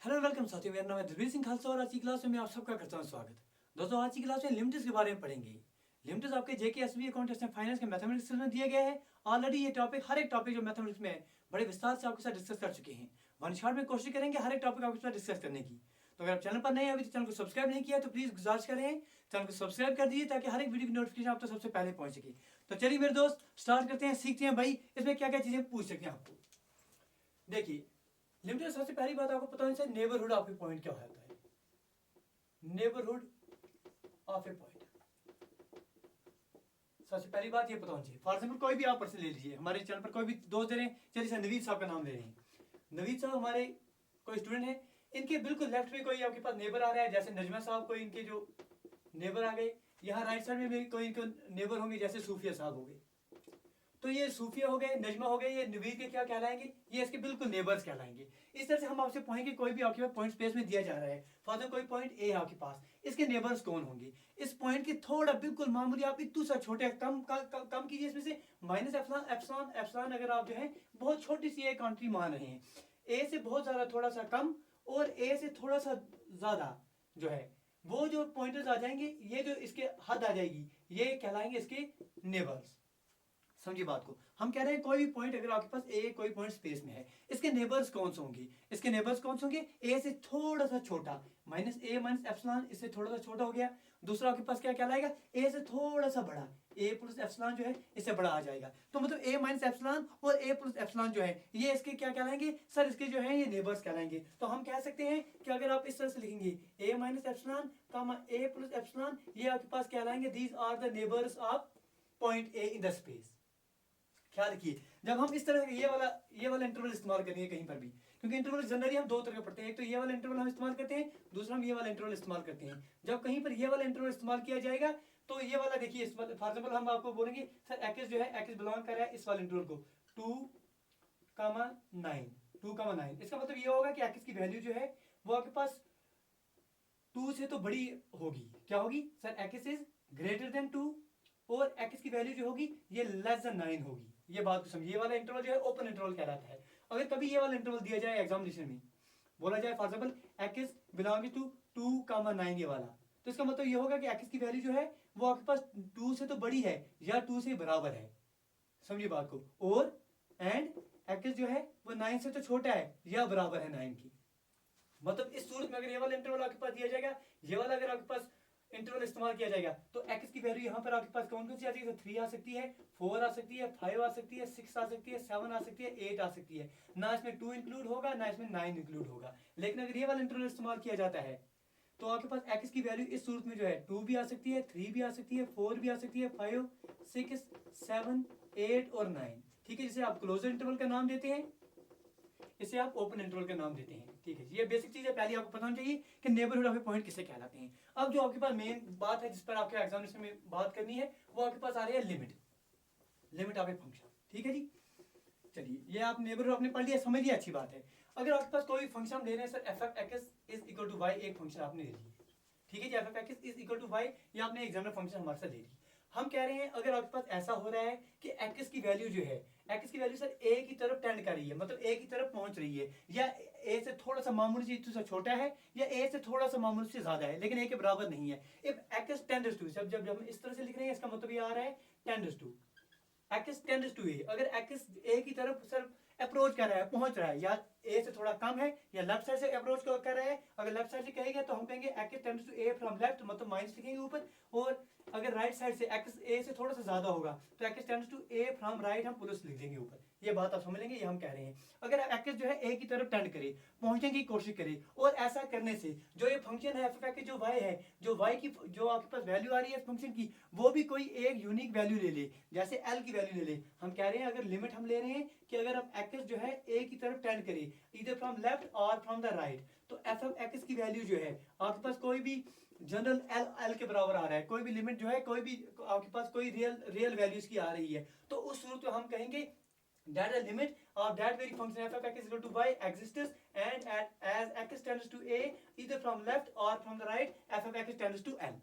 Hello welcome साथियों, मेरा नाम है दिलवीर सिंह खालसा और आज की क्लास में मैं आप सबका करता हूं स्वागत। दोस्तों, आज की क्लास में लिमिट्स के बारे में पढ़ेंगे। लिमिट्स आपके जेके एसबी अकाउंटेंट्स एंड फाइनेंस के मैथमेटिक्स में दिया गया है। ऑलरेडी ये टॉपिक हर एक टॉपिक जो मैथमेटिक्स में है बड़े विस्तार से आपके साथ डिस्कस कर चुके हैं। वन शॉट में कोशिश करेंगे हर एक टॉपिक आपके साथ डिस्कस करने की। तो अगर आप चैनल पर नए हैं अभी तो चैनल को सब्सक्राइब नहीं किया तो प्लीज गुजारिश करें चैनल को सब्सक्राइब कर दीजिए ताकि हर एक वीडियो की नोटिफिकेशन आप तक सबसे पहले पहुंच सके। तो चलिए मेरे दोस्त स्टार्ट करते हैं, सीखते हैं भाई इसमें क्या क्या चीजें पूछ सकते हैं आपको। देखिए, लिमिट में सबसे पहली बात आपको पता होनी चाहिए, नेबरहुड ऑफ ए पॉइंट क्या होता है। नेबरहुड ऑफ ए पॉइंट, सबसे पहली बात ये पता होनी चाहिए। फॉर एग्जाम्पल कोई भी आप पर्सन ले लीजिए, हमारे चैनल पर कोई भी दोस्त दे रहे हैं, चलिए नवीद साहब का नाम ले रहे हैं। नवीद साहब हमारे कोई स्टूडेंट है, इनके बिल्कुल लेफ्ट में कोई आपके पास नेबर आ रहा है, जैसे नजमा साहब कोई इनके जो नेबर आ गए। यहाँ राइट साइड में भी कोई इनके नेबर होंगे, जैसे सूफिया साहब हो गए। तो ये सूफिया हो गए, नजमा हो गए, ये नवीद के क्या कहलाएंगे, ये इसके बिल्कुल नेबर्स कहलाएंगे। इस तरह से हम आपसे पूछेंगे कोई भी आपके पास पॉइंट स्पेस में दिया जा रहा है, फॉर कोई पॉइंट ए है आपके पास, इसके नेबर्स कौन होंगे। इस पॉइंट के थोड़ा बिल्कुल मामूली आप इतू सा छोटे कम कीजिए, इसमें से माइनस एप्सिलॉन एप्सिलॉन एप्सिलॉन अगर आप जो है बहुत छोटी सी एक क्वांटिटी मान रहे हैं, ए से बहुत ज्यादा थोड़ा सा कम और ए से थोड़ा सा ज्यादा जो है वो जो पॉइंटर्स आ जाएंगे, ये जो इसके हद आ जाएगी, ये कहलाएंगे इसके नेबर्स। समझिए बात को, हम कह रहे हैं कोई भी पॉइंट अगर आपके पास ए कोई पॉइंट स्पेस में है, इसके नेबर्स कौन से होंगे, इसके नेबर्स कौन से होंगे, ए से थोड़ा सा छोटा, माइनस ए माइनस एप्सिलॉन इससे थोड़ा सा छोटा हो गया। दूसरा आपके पास क्या कहलाएगा, ए से थोड़ा सा बड़ा, ए प्लस एप्सिलॉन जो है इससे बड़ा आ जाएगा। तो मतलब ए माइनस एप्सिलॉन और ए प्लस एप्सिलॉन जो है ये इसके क्या कहलाएंगे सर, इसके जो है ये नेबर्स कहलाएंगे। तो हम कह सकते हैं कि अगर आप इस तरह से लिखेंगे A minus epsilon comma A plus epsilon, ये आपके पास कहलाएंगे these are the neighbours of point A in the space. ख्याल रखिए, जब हम इस तरह ये वाला इंटरवल इस्तेमाल करेंगे कहीं पर भी, क्योंकि इंटरवल जनरली हम दो तरह के पढ़ते हैं, एक तो ये वाला इंटरवल हम इस्तेमाल करते हैं, दूसरा हम ये वाला इंटरवल इस्तेमाल करते हैं। जब कहीं पर ये वाला इंटरवल इस्तेमाल किया जाएगा तो ये वाला देखिए, फॉर एग्जाम्पल हम आपको बोलेंगे सर एक्स जो है एक्स बिलोंग कर रहा है इस वाले इंटरवल को 2,9, 2,9। इसका मतलब ये होगा कि एक्स की वैल्यू जो है वो आपके पास 2 से तो बड़ी होगी। क्या होगी sir, x is greater than 2 और एक्स की वैल्यू जो होगी ये लेस देन 9 होगी। ये बात को समझिए, ये वाला इंटरवल जो है ओपन इंटरवल कहलाता है। अगर कभी ये वाला इंटरवल दिया जाए एग्जामिनेशन में, बोला जाए for example x belong to 2,9, ये वाला, तो इसका मतलब ये होगा कि एक्स की वैल्यू जो है वो आपके पास 2 से तो बड़ी है या 2 से बराबर है। समझिए बात को, और एंड एक्स जो है वो 9 से तो छोटा है या बराबर है 9 की। मतलब इस सूरत में अगर ये वाला इंटरवल आपके पास दिया जाएगा, ये वाला अगर आपके पास इंटरवल इस्तेमाल किया जाएगा, तो x की वैल्यू यहाँ पर आपके पास कौन कौन सी आ जाएगी, 3 आ सकती है, 4 आ सकती है, 5 आ सकती है, 6 आ सकती है, 7 आ सकती है, 8 आ सकती है। ना इसमें 2 इंक्लूड होगा ना इसमें 9 इंक्लूड होगा। लेकिन अगर ये वाला इंटरवल इस्तेमाल किया जाता है तो आपके पास x की वैल्यू इस सूरत में जो है 2 भी आ सकती है, 3 भी आ सकती है, 4 भी आ सकती है, 5, 6, 7, 8 और 9। ठीक है, जिसे आप क्लोजर इंटरवल का नाम देते हैं, इसे आप ओपन इंटरवल का नाम देते हैं। ठीक है, ये बेसिक चीज है, पहले आपको पता होना चाहिए कि नेबरहुड ऑफ ए पॉइंट किसे कहलाते हैं। अब जो आपके पास मेन बात है जिस पर आपके एग्जामिनेशन में बात करनी है, वो आपके पास आ रही है limit, limit of a function. ठीक है जी, चलिए ये आप नेबरहुड आपने पढ़ लिया, समझ लिया, अच्छी बात है। अगर आपके पास कोई फंक्शन हम ले रहे हैं sir, F F x is equal to Y, एक फंक्शन आपने ले ली। ठीक है जी, F F x is equal to Y, ये आपने एग्जाम फंक्शन हमारे साथ ले ली। हम कह रहे हैं अगर आपके पास ऐसा हो रहा है कि एक्स की वैल्यू जो है, एक्स की वैल्यू सर ए की तरफ टेंड कर रही है, मतलब ए की तरफ पहुंच रही है, या ए से थोड़ा सा मामूली से छोटा है या ए से थोड़ा सा मामूली से ज्यादा है, लेकिन ए के बराबर नहीं है। इफ एक्स टेंड्स टू, जब हम इस तरह से लिख रहे हैं इसका मतलब ये आ रहा है tends to, X tends to A. अगर एक्स ए की तरफ सर अप्रोच कर रहा है, पहुंच रहा है, या ए से थोड़ा कम है या लेफ्ट साइड से अप्रोच कर रहा है, अगर लेफ्ट साइड से कहेंगे तो हम कहेंगे x tends to a from left, मतलब माइनस लिखेंगे ऊपर। और अगर राइट साइड से एक्स ए से थोड़ा सा ज्यादा होगा तो x tends to a from right हम प्लस लिख देंगे ऊपर। ये बात आप समझ लेंगे, ये हम कह रहे हैं अगर एक्स जो है ए की तरफ टेंड करे, पहुंचने की कोशिश करे, और ऐसा करने से जो ये फंक्शन है एफ जो वाई है, जो वाई की जो आपके पास वैल्यू आ रही है फंक्शन की, वो भी कोई एक यूनिक वैल्यू ले ले, जैसे एल की वैल्यू ले ले। हम कह रहे हैं अगर लिमिट हम ले रहे हैं कि अगर अब एक्स जो है ए की तरफ टेंड करे इधर फ्रॉम लेफ्ट और फ्रॉम द राइट, तो एफ एफ एक्स की वैल्यू जो है आपके पास कोई भी जनरल एल एल के बराबर आ रहा है, कोई भी लिमिट जो है, कोई भी आपके पास कोई रियल वैल्यूज की आ रही है, तो उस सूरत में हम कहेंगे that the limit of that very function f of x is equal to y exists and as x tends to a either from left or from the right, f of x tends to l।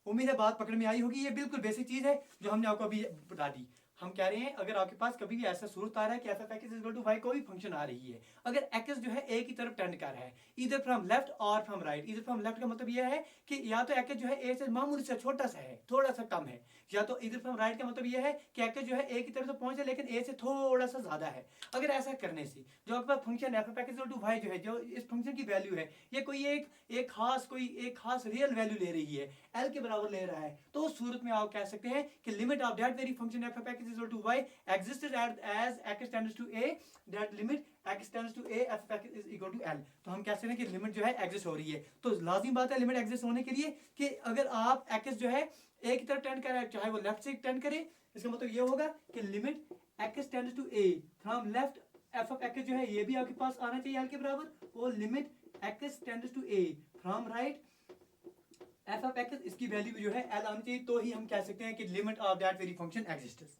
उम्मीद है बात पकड़ में आई होगी, ये बिल्कुल basic चीज है जो हमने आपको अभी बता दी। हम कह रहे हैं अगर आपके पास कभी भी ऐसा सूरत आ रहा है कि f F x equal to y कोई भी फंक्शन आ रही है, अगर एक्स जो है ए की तरफ टेंड कर रहा है इधर फ्रॉम लेफ्ट और फ्रॉम राइट, इधर फ्रॉम लेफ्ट का मतलब यह है कि या तो एक्स जो है ए से मामूली सा छोटा सा है, थोड़ा सा कम है, या तो इधर फ्रॉम राइट का मतलब यह है कि एक्स जो है ए की तरफ से पहुंचे लेकिन ए से थोड़ा सा ज्यादा है। अगर ऐसा करने से जो आपके पास function F F x equal to Y जो है, जो इस फंक्शन की वैल्यू है, ये कोई एक खास रियल वैल्यू ले रही है, एल के बराबर ले रहा है, तो उस सूरत में आप कह सकते हैं कि limit of that very function F F x equal to y existed as x tends to a, that limit x tends to a f F x is equal to l. तो हम कह सकते हैं कि लिमिट जो है exist हो रही है। तो लाजिम बात है लिमिट एग्जिस्ट होने के लिए कि अगर आप एक्स जो है ए की तरफ टेंड कर रहा है, चाहे वो लेफ्ट से टेंड करे, इसका मतलब ये होगा कि limit x tends to a from left f of x जो है ये भी आपके पास आना चाहिए एल के बराबर, और limit x tends to a from right f of x, इसकी वैल्यू जो है एल आनी चाहिए, तो ही हम कह सकते हैं कि limit of that very function exists.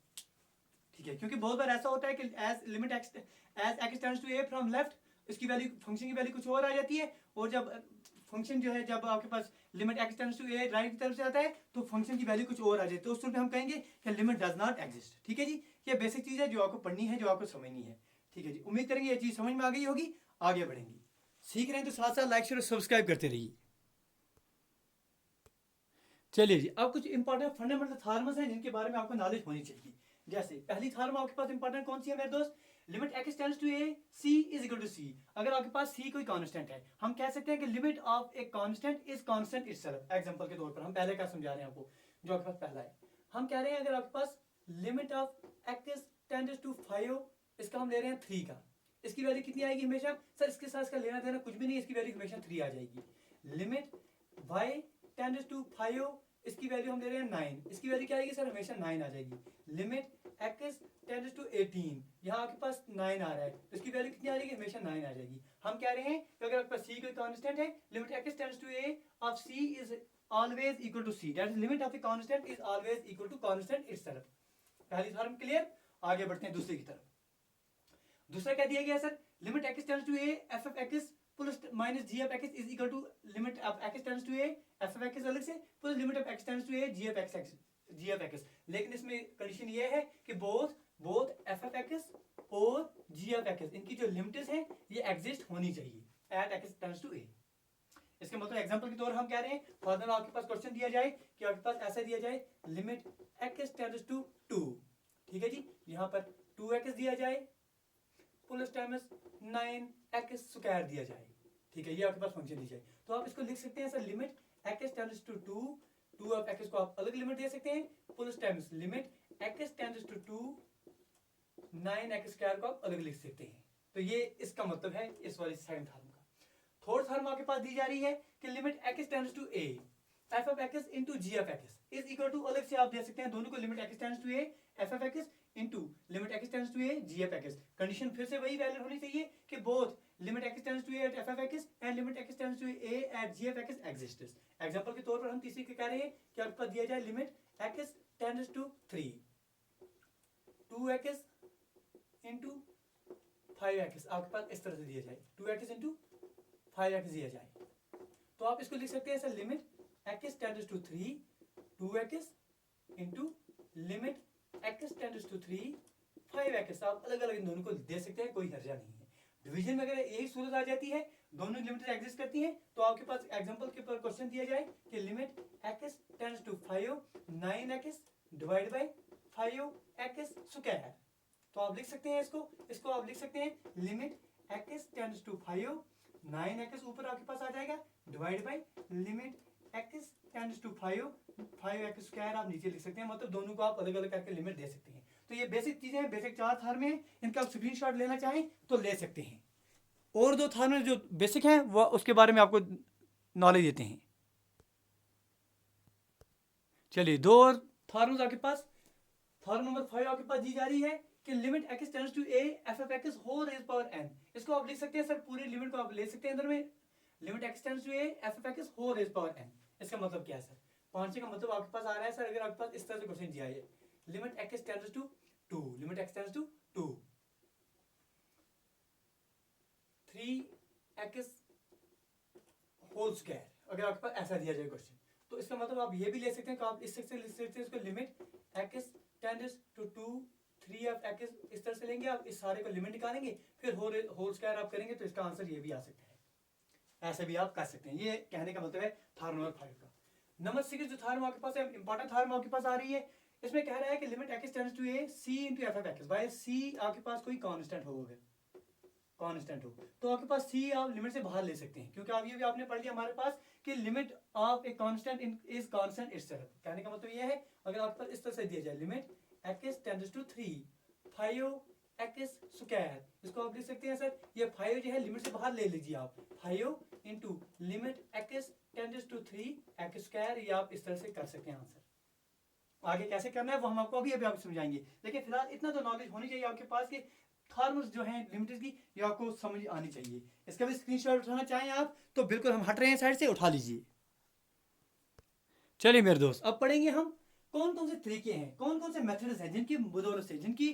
ठीक है, क्योंकि बहुत बार ऐसा होता है कि as limit x as x tends to a from left, इसकी वैल्यू फंक्शन की वैल्यू कुछ और आ जाती है, और जब फंक्शन जो है जब आपके पास limit x tends to A right की तरफ से आता है तो फंक्शन की वैल्यू कुछ और आ जाती है, तो उस सूरत में हम कहेंगे कि लिमिट डज नॉट एग्जिस्ट। ठीक है जी, ये बेसिक चीज है जो आपको पढ़नी है, जो आपको समझनी है। ठीक है जी, उम्मीद करेंगे ये चीज समझ में आ गई होगी। आगे बढ़ेंगे, सीख रहे हैं तो साथ साथ लाइक शेयर और सब्सक्राइब करते रहिए। चलिए जी, अब कुछ इंपॉर्टेंट फंडामेंटल थॉर्म्स हैं जिनके बारे में आपको नॉलेज होनी चाहिए। जैसे पहली थॉर्म आपके पास इंपॉर्टेंट कौन सी है मेरे दोस्त, limit x tends to A C is equal to C. अगर आपके पास सी कोई कांस्टेंट है, हम कह सकते हैं कि limit of a constant is constant itself. Example के तौर पर हम पहले क्या समझा रहे हैं आपको, जो आपके पास पहला है, हम कह रहे हैं अगर आपके पास limit of x tends to 5, इसका हम ले रहे हैं 3 का, इसकी वैल्यू कितनी आएगी हमेशा, सर इसके साथ इसका लेना देना कुछ भी नहीं, इसकी वैल्यू हमेशा 3 आ जाएगी। लिमिट वाई टेंड्स टू 5, इसकी वैल्यू हम ले रहे हैं 9, इसकी वैल्यू क्या आएगी सर, हमेशा 9 आ जाएगी। लिमिट एक्स टेंड्स टू 18, यहाँ आपके पास 9 आ रहा है, इसकी वैल्यू कितनी आ जाएगी, हमेशा 9 आ जाएगी। हम कह रहे हैं कि अगर आपके पास सी कोई कांस्टेंट है, limit x tends to a of C is always equal to C, that is limit of the constant is always equal to constant itself. पहली थॉर्म क्लियर, आगे बढ़ते हैं दूसरे की तरफ। दूसरा क्या दिया गया sir, limit x tends to a f of x plus minus g of x is equal to limit of x tends to a f of x अलग से plus limit of x tends to a g of x. लेकिन इसमें condition ये है कि both F of x और जी of x, इनकी जो लिमिट्स हैं ये एग्जिस्ट होनी चाहिए एट एक्स टेंड्स टू ए। इसके मतलब एग्जांपल के तौर हम कह रहे हैं, फॉर आपके पास क्वेश्चन दिया जाए कि आपके पास ऐसा दिया जाए लिमिट एक्स टेंड्स टू 2, ठीक है जी, यहाँ पर 2x दिया जाए प्लस टाइम्स 9x स्क्वायर दिया जाए। ठीक है, ये आपके पास फंक्शन दी जाए, तो आप इसको लिख सकते हैं sir limit x tends to 2 of x को आप अलग लिमिट दे सकते हैं, plus times limit x tends to 2 9x square को आप अलग लिख सकते हैं। तो ये इसका मतलब है इस वाली सेकंड थॉर्म का। थर्ड थॉर्म आपके पास दी जा रही है कि limit x tends to a f of x into g of x is equal to, अलग से आप दे सकते हैं दोनों को, limit x tends to a f of x into limit x tends to a g of x। Condition फिर से वही वैलिड होनी चाहिए कि both limit x tends to a eight f of x and limit x tends to a at g of x exists. Example के तौर पर हम तीसरी के कह रहे हैं कि आपके पास दिया जाए limit x tends to 3 2x into 5x, आपके पास इस तरह से दिया जाए 2x इनटू 5x दिया जाए, तो आप इसको लिख सकते हैं sir limit x tends to 3 2x into limit x tends to 3 5x। आप अलग अलग इन दोनों को दे सकते हैं, कोई हर्जा नहीं है। डिवीजन में अगर यही सूरत आ जाती है, दोनों लिमिट एग्जिस्ट करती हैं, तो आपके पास एग्जांपल के ऊपर क्वेश्चन दिया जाए कि limit x tends to 5 9x divide by 5x square, तो आप लिख सकते हैं इसको आप लिख सकते हैं limit x tends to 5 9x ऊपर आपके पास आ जाएगा divide by limit x tends to 5x square आप नीचे लिख सकते हैं, मतलब दोनों को आप अलग अलग करके लिमिट दे सकते हैं। तो ये बेसिक चीजें हैं, बेसिक 4 थॉर्म हैं, इनका आप स्क्रीनशॉट लेना चाहें तो ले सकते हैं। और 2 थॉर्म जो बेसिक हैं वो उसके बारे में आपको नॉलेज देते हैं। चलिए 2 और थॉर्म्स आपके पास, थॉर्म नंबर 5 आपके पास दी जा रही है कि limit x tends to a f of x whole raise power n। इसको आप लिख सकते हैं सर, पूरी लिमिट को आप ले सकते हैं अंदर में, limit x tends to a f of x whole raise power n। इसका मतलब क्या है सर, 5 का मतलब आपके पास आ रहा है सर, अगर आपके पास इस तरह से क्वेश्चन दिया है limit x tends to 2 limit x tends to 2 3x whole square, अगर आपके पास ऐसा दिया जाए क्वेश्चन, तो इसका मतलब आप ये भी ले सकते हैं कि आप इस से ले सकते हैं इसको limit x tends to 2 3 of x इस तरह से लेंगे, आप इस सारे को लिमिट निकालेंगे, फिर होल स्क्वायर आप करेंगे तो इसका आंसर ये भी आ सकता है। ऐसे भी आप कर सकते हैं। ये कहने का मतलब है थ्योरम नंबर 5 का। नंबर 6 जो थ्योरम आपके पास है, इंपॉर्टेंट थ्योरम आपके पास आ रही है, इसमें कह रहा है कि limit x tends to a c into f of x, by c आपके पास कोई कांस्टेंट होगा, कांस्टेंट हो तो आपके पास c आप लिमिट से बाहर ले सकते हैं, क्योंकि आप ये भी आपने पढ़ लिया हमारे पास कि limit of a constant is constant itself. कहने का मतलब ये है अगर आपके पास इस तरह से दिया जाए limit x tends to 3 5x square, इसको आप लिख सकते हैं सर ये 5 जो है लिमिट से बाहर ले लीजिए आप, 5 into limit x tends to 3x square, ये आप इस तरह से कर सकते हैं आंसर। आगे कैसे करना है वो हम आपको अभी अभी आपको समझाएंगे, लेकिन फिलहाल इतना तो नॉलेज होनी चाहिए आपके पास कि थॉर्मल्स जो हैं लिमिट्स की ये आपको समझ आनी चाहिए। इसका भी स्क्रीनशॉट उठाना चाहें आप तो बिल्कुल हम हट रहे हैं साइड से, उठा लीजिए। चलिए मेरे दोस्त अब पढ़ेंगे हम कौन कौन से तरीके हैं, कौन कौन से मेथड्स हैं जिनकी बदौलत से, जिनकी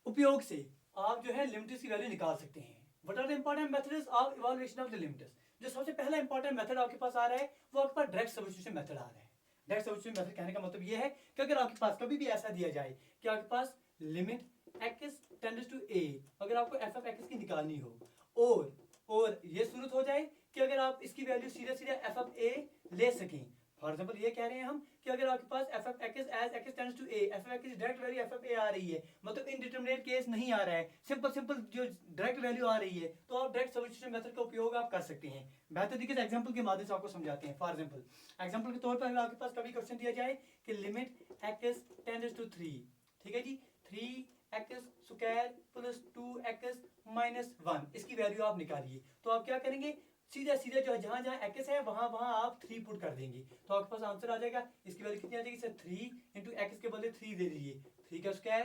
उपयोग से आप जो है लिमिट्स की वैल्यू निकाल सकते हैं। What are the important methods of evaluation of the limits. जो सबसे पहला इंपॉर्टेंट मेथड आपके पास आ रहा है वो आपके पास डायरेक्ट सब्स्टिट्यूशन मेथड आ रहा है। डायरेक्ट सब्स्टिट्यूशन मेथड कहने का मतलब ये है कि अगर आपके पास कभी भी ऐसा दिया जाए कि आपके पास limit x tends to a, अगर आपको f of x की निकालनी हो और ये सूरत हो जाए कि अगर आप इसकी वैल्यू सीधा सीधा f of a ले सकें। फॉर एग्जांपल ये कह रहे हैं हम कि अगर आपके पास f of x as x tends to a, f of x direct value f of a आ रही है, मतलब इनडिटरमिनेट केस नहीं आ रहा है, सिंपल जो डायरेक्ट वैल्यू आ रही है, तो आप डायरेक्ट सब्स्टिट्यूशन मेथड का उपयोग आप कर सकते हैं। बेहतर तरीके से एग्जांपल के माध्यम से आपको समझाते हैं। फॉर एग्जांपल के तौर पर अगर आपके पास कभी क्वेश्चन दिया जाए कि लिमिट x टेंड्स टू 3, ठीक है जी, 3x square plus 2x minus 1, इसकी वैल्यू आप निकालिए, तो आप क्या करेंगे सीधा सीधा जो है जहां जहां x है वहां वहां आप 3 पुट कर देंगे, तो आपके पास आंसर आ जाएगा। इसकी वैल्यू कितनी आ जाएगी सर, 3 इंटू एक्स के बदले 3 दे दीजिए, 3 का square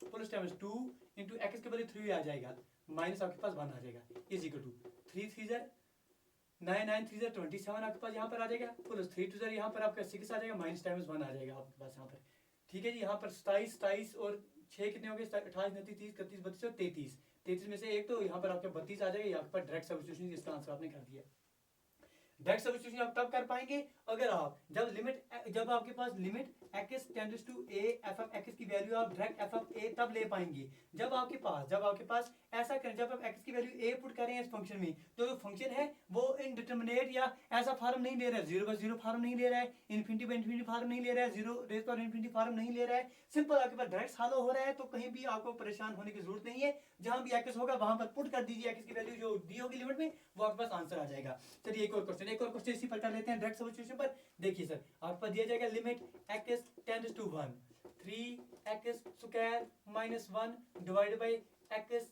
plus times 2 into x के बदले 3 आ जाएगा, माइनस आपके पास 1 आ जाएगा, इज इक्वल टू 3 3 ज़र 9 9 3 ज़र 27 आपके पास यहाँ पर आ जाएगा, प्लस 3 2 ज़र यहाँ पर आपका 6 आ जाएगा, माइनस टाइम्स 1 आ जाएगा आपके पास यहाँ पर। ठीक है जी, यहाँ पर 27 और 6 कितने हो गए, 28 29 30 31 32 और 33 में से एक तो यहाँ पर आपका 32 आ जाएगा, यहाँ पर डायरेक्ट सब्स्टिट्यूशन इसका आंसर आपने कर दिया। डायरेक्ट सब्स्टिट्यूशन आप तब कर पाएंगे अगर आप जब आपके पास limit x tends to a f of x की वैल्यू आप डायरेक्ट f of a तब ले पाएंगे जब आपके पास ऐसा करें, जब आप x की वैल्यू a पुट करें इस फंक्शन में, तो जो फंक्शन है वो इनडिटरमिनेट या ऐसा फॉर्म नहीं ले रहा है, 0/0 फॉर्म नहीं ले रहा है, इन्फिनिटी बाय इन्फिनिटी फॉर्म नहीं ले रहा है, 0 रेज़ पावर इन्फिनिटी फॉर्म नहीं ले रहा है, सिंपल आपके पास डायरेक्ट सॉल्व हो रहा है, तो कहीं भी आपको परेशान होने की जरूरत नहीं है। जहां भी x होगा वहां पर पुट कर दीजिए x की वैल्यू जो दी होगी लिमिट में, वो आपके पास आंसर आ जाएगा। चलिए एक और क्वेश्चन इसी पर कर लेते हैं डायरेक्ट सब्स्टिट्यूशन पर। देखिए सर आपके पास दिया जाएगा limit x tends to 1 3x square minus 1 divided by x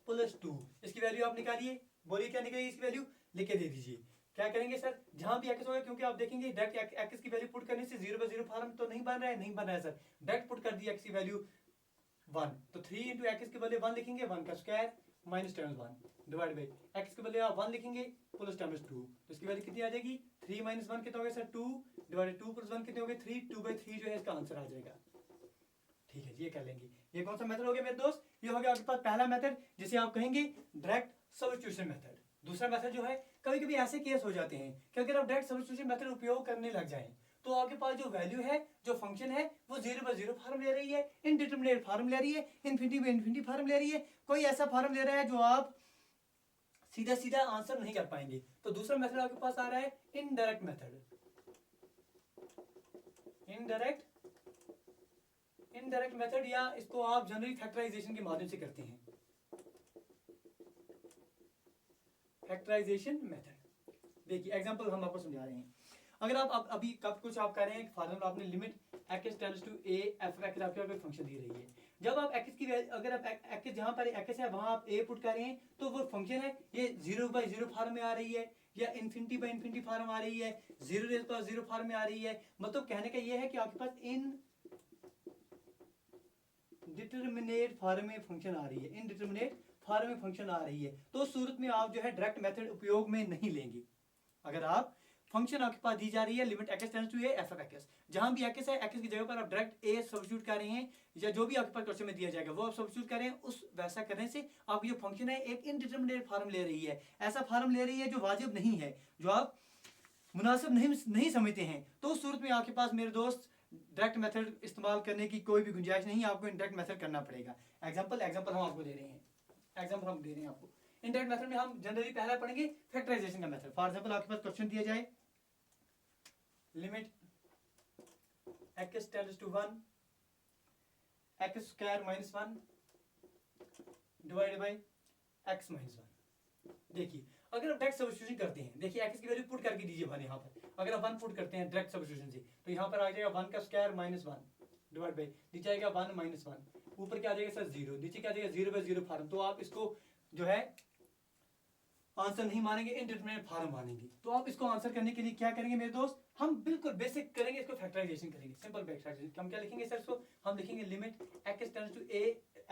plus 2, इसकी वैल्यू आप निकालिए, बोलिए क्या निकलेगी इसकी वैल्यू, लिख के दे दीजिए। क्या करेंगे सर, जहां भी x होगा, क्योंकि आप देखेंगे डायरेक्ट x की वैल्यू पुट करने से 0/0 फॉर्म तो नहीं बन रहा है सर, डायरेक्ट पुट कर दिया x की वैल्यू 1, तो 3 इंटू एक्स के बदले 1 लिखेंगे, 1 का square minus times 1 divide by x के बदले आप 1 लिखेंगे प्लस टाइम्स 2, तो इसकी वैल्यू कितनी आ जाएगी, 3 माइनस 1 कितना हो गया सर 2 डिवाइड 2 प्लस 1 कितने हो गए 3, 2/3 जो है इसका आंसर आ जाएगा। ठीक है, ये कर लेंगे। ये कौन सा मेथड हो गया मेरे दोस्त, ये हो गया आपके पास पहला मेथड जिसे आप कहेंगे डायरेक्ट सब्स्टिट्यूशन मेथड। दूसरा मेथड जो है, कभी कभी ऐसे केस हो जाते हैं कि अगर आप डायरेक्ट सब्स्टिट्यूशन मेथड उपयोग करने लग जाएं तो आपके पास जो वैल्यू है, जो फंक्शन है, वो 0/0 फॉर्म ले रही है, इनडिटरमिनेट फॉर्म ले रही है, इन्फिनिटी बाय इन्फिनिटी फॉर्म ले रही है, कोई ऐसा फॉर्म ले रहा है जो आप सीधा सीधा आंसर नहीं कर पाएंगे। तो दूसरा मेथड आपके पास आ रहा है इनडायरेक्ट मेथड। इनडायरेक्ट मेथड या इसको आप जनरली फैक्टराइजेशन के माध्यम से करते हैं, फैक्टराइजेशन मेथड। देखिए एग्जांपल हम आपको समझा रहे हैं। अगर आप अभी कब कुछ आप कह रहे हैं, फॉर एग्जांपल आपने limit x tends to a f of x आपके कोई फंक्शन दी रही है, जब आप x की वैल्यू, अगर आप x जहां पर x है वहां आप a पुट कर रहे हैं, तो वो फंक्शन है ये 0/0 फॉर्म में आ रही है या इन्फिनिटी बाय इन्फिनिटी फॉर्म आ रही है, 0 रेज़ पावर 0 फॉर्म में आ रही है। मतलब कहने का ये है कि आपके पास इनडिटरमिनेट फॉर्म में फंक्शन आ रही है, इनडिटरमिनेट फॉर्म में फंक्शन आ रही है, तो उस सूरत में आप जो है डायरेक्ट मेथड उपयोग में नहीं लेंगे। अगर आप फंक्शन आपके पास दी जा रही है limit x tends to a f of x, जहां भी x है, x की जगह पर आप डायरेक्ट a सब्स्टिट्यूट कर रहे हैं, या जो भी आपके पास क्वेश्चन में दिया जाएगा वो आप सब्स्टिट्यूट कर रहे हैं, उस वैसा करने से आप ये फंक्शन है एक इनडिटरमिनेट फॉर्म ले रही है, ऐसा फॉर्म ले रही है जो वाजिब नहीं है, जो आप मुनासिब नहीं समझते हैं, तो उस सूरत में आपके पास मेरे दोस्त डायरेक्ट मेथड इस्तेमाल करने की कोई भी गुंजाइश नहीं, आपको इनडायरेक्ट मेथड करना पड़ेगा। एग्जांपल हम आपको दे रहे हैं, आपको इनडायरेक्ट मेथड में हम जनरली पहला पढ़ेंगे फैक्टराइजेशन का मेथड। फॉर एग्जांपल आपके पास क्वेश्चन दिया जाए, limit x tends to 1 x square minus 1 divided by x minus 1। देखिए अगर आप डायरेक्ट सब्स्टिट्यूशन करते हैं, देखिए x की वैल्यू पुट करके दीजिए 1 यहाँ पर, अगर आप 1 पुट करते हैं डायरेक्ट सब्स्टिट्यूशन से, तो यहाँ पर आ जाएगा 1 का स्क्वायर माइनस 1 डिवाइड बाई, नीचे आएगा 1 माइनस 1, ऊपर क्या आ जाएगा सर 0, नीचे क्या आ जाएगा 0 बाई 0 फॉर्म। तो आप इसको जो है आंसर नहीं मानेंगे, इनडिटरमिनेट फॉर्म मानेंगे। तो आप इसको आंसर करने के लिए क्या करेंगे मेरे दोस्त, हम बिल्कुल बेसिक करेंगे, इसको फैक्टराइजेशन करेंगे, सिंपल फैक्टराइजेशन। हम क्या लिखेंगे सर, इसको हम लिखेंगे limit x tends to a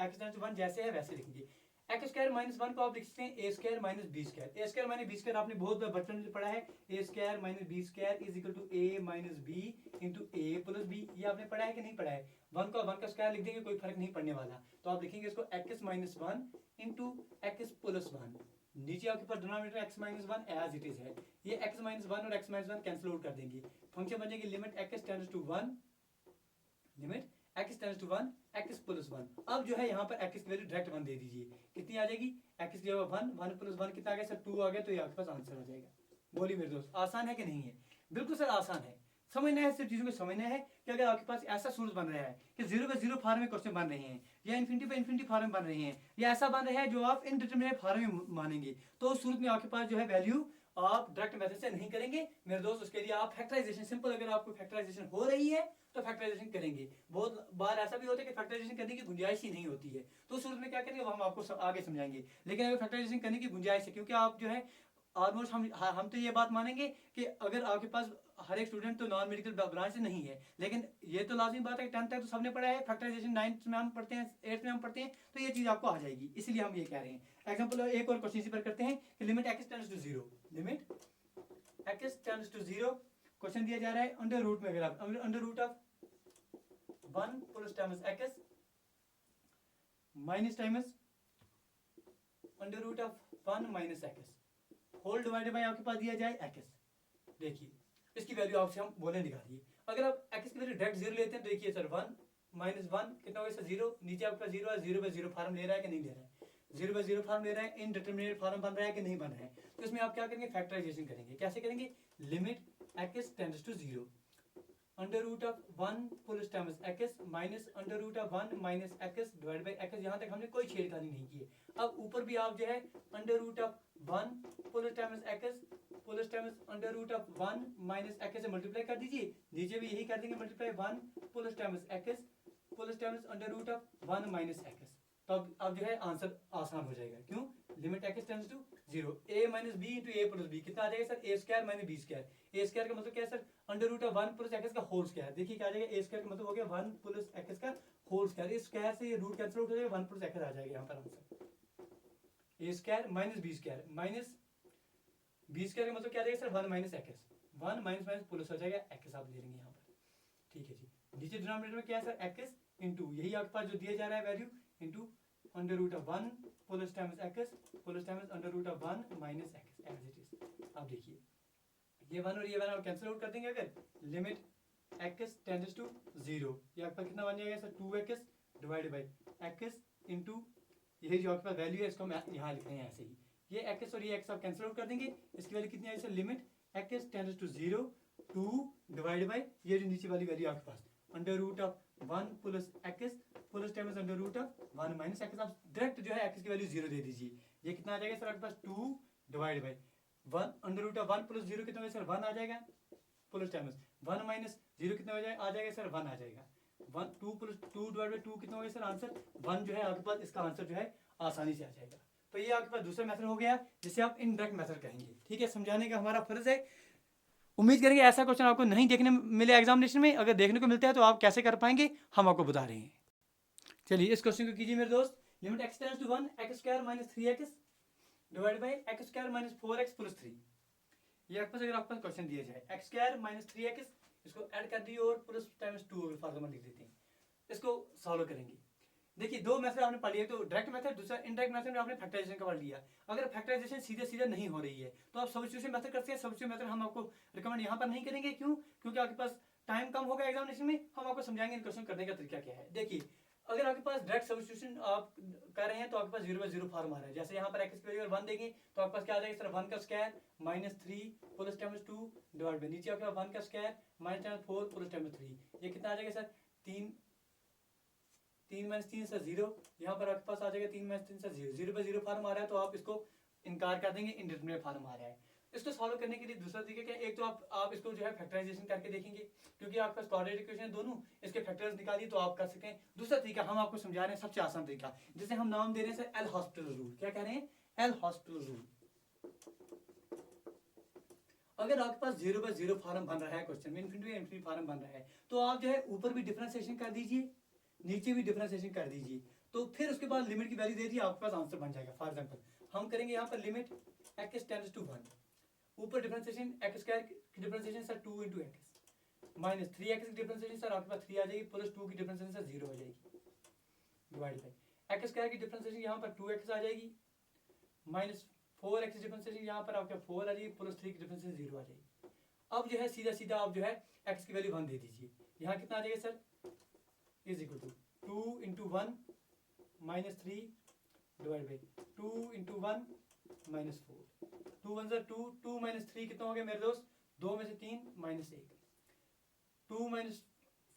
x tends to 1 जैसे है वैसे लिखेंगे। एक्स स्क्वायर माइनस 1 को आप लिख सकते हैं A square minus B square. A square minus B square आपने बहुत बार बचपन में पढ़ा है, A square minus B square is equal to A minus B into A plus B. ये आपने पढ़ा है कि नहीं पढ़ा है? 1 का स्क्वायर लिख देंगे, कोई फर्क नहीं पड़ने वाला। तो आप लिखेंगे इसको X minus 1 into X plus 1, नीचे आपके पास denominator x minus 1 as it is है। ये x माइनस 1 और x माइनस 1 कैंसिल आउट कर देंगे, फंक्शन बन जाएगी limit x tends to 1, limit x tends to 1 x plus 1। अब जो है यहाँ पर x की वैल्यू डायरेक्ट 1 दे दीजिए, कितनी आ जाएगी, x की जगह 1, 1 प्लस 1 कितना आ गया सर 2 आ गया, तो ये आपके पास आंसर आ जाएगा। बोलिए मेरे दोस्त, आसान है कि नहीं है? बिल्कुल सर आसान है, समझना है, सिर्फ चीजों को समझना है कि अगर आपके पास ऐसा सूरत बन रहा है कि 0 बाई 0 फॉर्म में क्वेश्चन बन रहे हैं, या इन्फिनिटी बाई इन्फिनिटी फॉर्म में बन रहे हैं, या ऐसा बन रहा है जो आप इनडिटरमिनेट फॉर्म में मानेंगे, तो उस सूरत में आपके पास जो है वैल्यू आप डायरेक्ट मेथड से नहीं करेंगे मेरे दोस्त। उसके लिए आप फैक्टराइजेशन, सिंपल अगर आपको फैक्टराइजेशन हो रही है तो फैक्टराइजेशन करेंगे। बहुत बार ऐसा भी होता है कि फैक्टराइजेशन करने की गुंजाइश ही नहीं होती है, तो उस सूरत में क्या करेंगे वो हम आपको आगे समझाएंगे। लेकिन अगर फैक्टराइजेशन करने की गुंजाइश है, क्योंकि आप जो है ऑलमोस्ट हम तो ये बात मानेंगे कि अगर आपके पास हर एक स्टूडेंट तो नॉन मेडिकल ब्रांच से नहीं है, लेकिन ये तो लाजमी बात है कि 10th तक तो सबने पढ़ा है फैक्टराइजेशन, 9th में हम पढ़ते हैं, 8th में हम पढ़ते हैं, तो ये चीज आपको आ जाएगी, इसलिए हम ये कह रहे हैं। एग्जांपल एक और क्वेश्चन इसी पर करते हैं कि limit x tends to 0, limit x tends to 0, question दिया जा रहा है अंडर रूट में, अगर आप under root of 1 plus times x minus times under root of 1 minus x whole divided by आपके पास दिया जाए x। देखिए इसकी वैल्यू आपसे हम बोले निकालिए। अगर आप x की वैल्यू डायरेक्ट 0 लेते हैं तो देखिए सर 1 माइनस 1 कितना होगा सर 0, नीचे आपका 0 है, 0 बाई 0 फॉर्म ले रहा है कि नहीं ले रहा है, 0 बाई 0 फॉर्म ले रहा है, इनडिटरमिनेट फॉर्म बन रहा है कि नहीं बन रहा है। तो इसमें आप क्या करेंगे, फैक्टराइजेशन करेंगे। कैसे करेंगे, limit x tends to 0 under root of 1 plus times x minus under root of 1 minus x divide by x। यहाँ तक हमने कोई छेड़खानी नहीं की है। अब ऊपर भी आप जो है under root of 1 plus times x plus times under root of 1 minus x से मल्टीप्लाई कर दीजिए, नीचे भी यही कर देंगे multiply 1 plus times x plus times under root of 1 minus x। तो अब जो है आंसर आसान हो जाएगा, क्यों, limit x tends to 0 a minus b into a plus b कितना आ जाएगा sir, a square minus b square. a square का मतलब क्या है sir, under root of 1 plus x का होल स्क्वायर। देखिए क्या आ जाएगा, a स्क्वायर का मतलब हो गया 1 प्लस x का होल स्क्वायर। इस स्क्वायर से ये रूट कैंसिल आउट हो जाएगा, 1 प्लस x आ जाएगा यहाँ पर answer. a square minus b square, minus b square का मतलब क्या आ जाएगा sir 1 minus x, 1 minus minus plus हो जाएगा x आप ले लेंगे यहाँ पर। ठीक है जी, नीचे डिनोमिनेटर में क्या है सर x इंटू यही आपके पास जो दिया जा रहा है value into under root of 1 plus times x plus times under root of 1 minus x as it is. अब देखिए ये 1 और ये 1 आप कैंसिल आउट कर देंगे, अगर लिमिट x टेंड्स टू 0, ये आपका कितना बन जाएगा sir 2x divided by x into यही जो आपके पास वैल्यू है इसको हम यहाँ लिख रहे हैं ऐसे ही, ये x और ये x आप कैंसिल आउट कर देंगे। इसकी वैल्यू कितनी आएगी sir, limit x tends to 0 2 divided by ये जो नीचे वाली वैल्यू आपके पास under root of 1 plus x plus times under root of 1 minus x। आप डायरेक्ट जो है x की वैल्यू 0 दे दीजिए, ये कितना आ जाएगा सर आपके पास 2 divide by 1 under root of 1 plus 0 कितना होगा सर 1 आ जाएगा, प्लस टाइम्स 1 माइनस 0 कितना हो जाएगा, आ जाएगा सर 1 आ जाएगा। 1 2 प्लस 2 डिवाइड बाई 2 कितना होगा सर आंसर 1 जो है आपके पास, इसका आंसर जो है आसानी से आ जाएगा। तो ये आपके पास दूसरा मेथड हो गया जिसे आप इनडायरेक्ट मेथड कहेंगे। ठीक है, समझाने का हमारा फर्ज है। उम्मीद करेंगे ऐसा क्वेश्चन आपको नहीं देखने मिले एग्जामिनेशन में, अगर देखने को मिलता है तो आप कैसे कर पाएंगे हम आपको बता रहे हैं। चलिए इस क्वेश्चन को कीजिए मेरे दोस्त। Limit x tends to 1 x square minus 3x divide by x square minus 4x plus 3। ये आपके पास अगर आपके पास क्वेश्चन दिया जाए x स्क्वायर माइनस 3x इसको ऐड कर दिए और प्लस टाइम्स 2 फॉर्मूला लिख देते हैं, इसको सॉल्व करेंगे। देखिए दो मेथड आपने पढ़ लिया, तो डायरेक्ट मेथड, दूसरा इनडायरेक्ट मेथड में आपने फैक्टराइजेशन का पढ़ लिया। अगर फैक्टराइजेशन सीधे सीधे नहीं हो रही है तो आप सब्स्टिट्यूशन मेथड करते हैं। सब्स्टिट्यूशन मेथड हम आपको रिकमेंड यहाँ पर नहीं करेंगे, क्यों? क्योंकि आपके पास टाइम कम होगा एग्जामिनेशन में। हम आपको समझाएंगे इन क्वेश्चन करने का तरीका क्या है। देखिए अगर आपके पास डायरेक्ट सब्स्टिट्यूशन आप कर रहे हैं तो आपके पास 0/0 फॉर्म आ रहा है। जैसे यहाँ पर x की वैल्यू 1 देंगे तो आपके पास क्या आ जाएगा सर, 1 का square -3 plus times 2 divide by, नीचे आपके पास 1 का स्क्वायर -4 प्लस टाइम्स 3, ये कितना आ जाएगा सर, 3 3 - 3 सर 0। यहाँ पर आपके पास आ जाएगा 3 - 3 सर 0। 0/0 फॉर्म आ रहा है तो आप इसको इनकार कर देंगे, इंडिटरमिनेट फॉर्म आ रहा है। इसको सॉल्व करने के लिए दूसरा तरीका क्या है, एक तो आप इसको जो है फैक्टराइजेशन करके देखेंगे, क्योंकि आपके पास क्वाड्रेटिक इक्वेशन है दोनों, इसके फैक्टर्स निकालिए तो आप कर सकते हैं। दूसरा तरीका हम आपको समझा रहे हैं, सबसे आसान तरीका, जिसे हम नाम दे रहे हैं सर एल हॉस्पिटल रूल। क्या कह रहे हैं? L hospital rule. अगर आपके पास 0/0 फॉर्म बन रहा है क्वेश्चन में, इनफिनिटी फॉर्म बन रहा है, तो आप जो है ऊपर भी डिफरेंशिएशन कर दीजिए, नीचे भी डिफरेंशिएशन कर दीजिए, तो फिर उसके बाद लिमिट की वैल्यू दे दीजिए, आपके पास आंसर बन जाएगा। फॉर एग्जांपल हम करेंगे यहाँ पर लिमिट x टेंड्स टू 1, ऊपर डिफरेंशिएशन x स्क्वायर की डिफरेंशिएशन सर 2 × x -3x की डिफरेंशिएशन सर आपके पास 3 आ जाएगी, प्लस 2 की डिफरेंशिएशन सर 0 हो जाएगी, डिवाइड बाय x स्क्वायर की डिफरेंशिएशन यहाँ पर 2x आ जाएगी, -4x की डिफरेंशिएशन यहाँ पर आपका 4 आ जाएगी, प्लस 3 की डिफरेंशिएशन 0 आ जाएगी। अब जो है सीधा सीधा आप जो है x की वैल्यू 1 दे दीजिए, यहाँ कितना आ जाएगा sir, is equal to 2 × 1 -3 divide by 2 × 1 -4, 2 1 2, 2 - 3 कितना हो गया मेरे दोस्त, 2 में से 3 -1, 2 -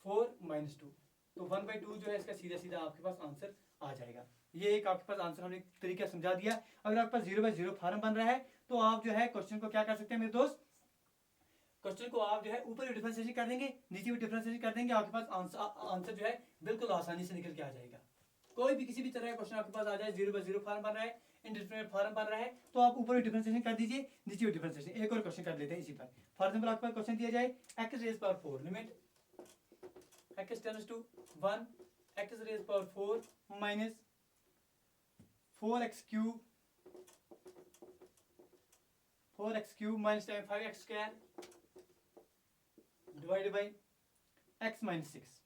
4 -2, तो 1/2 जो है इसका सीधा सीधा आपके पास आंसर आ जाएगा। ये एक आपके पास आंसर हमने तरीका समझा दिया। अगर आपके पास 0/0 फॉर्म बन रहा है तो आप जो है क्वेश्चन को क्या कर सकते हैं मेरे दोस्त, क्वेश्चन को आप जो है ऊपर भी डिफरेंशिएशन कर देंगे, नीचे भी डिफरेंशिएशन कर देंगे, आपके पास आंसर जो है बिल्कुल आसानी से निकल के आ जाएगा। कोई भी किसी भी तरह का क्वेश्चन आपके पास आ जाए, 0/0 फॉर्म बन रहा है, इंडिटरमिनेट फॉर्म बन रहा है, तो आप ऊपर भी डिफरेंशिएशन कर दीजिए, नीचे भी डिफरेंशिएशन। एक और क्वेश्चन कर लेते हैं इसी पर। फॉर एग्जांपल आपके पास क्वेश्चन दिया जाए x⁴ limit x tends to 1 x⁴ minus 4x³ minus 5x² divided by x - 6।